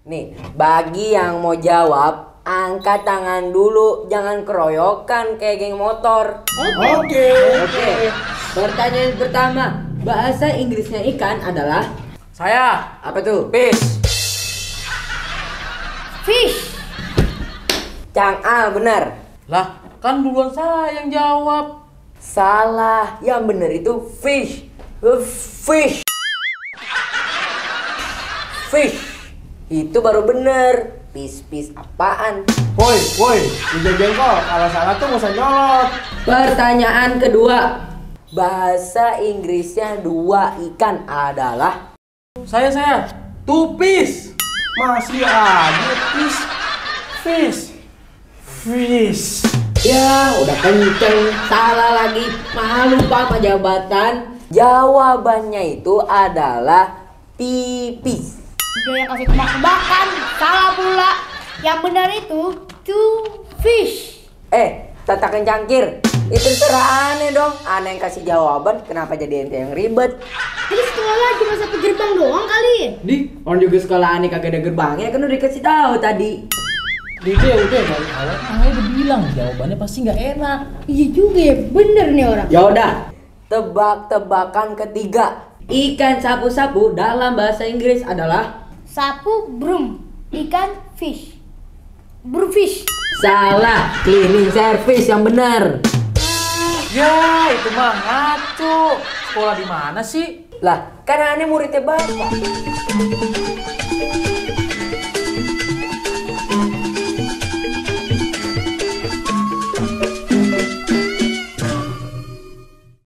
Nih, bagi yang mau jawab, angkat tangan dulu, jangan keroyokan kayak geng motor. Oke. Pertanyaan pertama, bahasa Inggrisnya ikan adalah? Saya. Apa tuh? Fish. Fish. Cang Al benar. Lah, kan duluan saya yang jawab. Salah, yang benar itu fish. Fish. Fish. Itu baru bener. Pis apaan? Woi, udah jengkol. Kalau salah tuh nggak usah nyolot. Pertanyaan kedua, bahasa Inggrisnya dua ikan adalah? Saya. Tupis. Masih aja fish. Ya, udah kenceng. Salah lagi. Malu Pak sama jabatan. Jawabannya itu adalah pipis. Udah yang kasih tebak-tebakan, salah pula. Yang benar itu two fish. Tatakan cangkir. Itu terserah aneh dong. Aneh yang kasih jawaban, kenapa jadi ente yang ribet? Ini sekolah cuma satu gerbang doang kali. Di, orang juga sekolah aneh kagak ada gerbangnya, kan udah dikasih tahu tadi. Udah dari awal Ayah udah bilang jawabannya pasti nggak enak. Iya juga ya, bener nih orang. Yaudah, tebak-tebakan ketiga. Ikan sapu-sapu dalam bahasa Inggris adalah? Sapu broom, ikan fish. Broomfish. Salah, cleaning service yang benar. Ya, itu mah ngaco. Sekolah di mana sih? Lah, karena aneh muridnya bapak.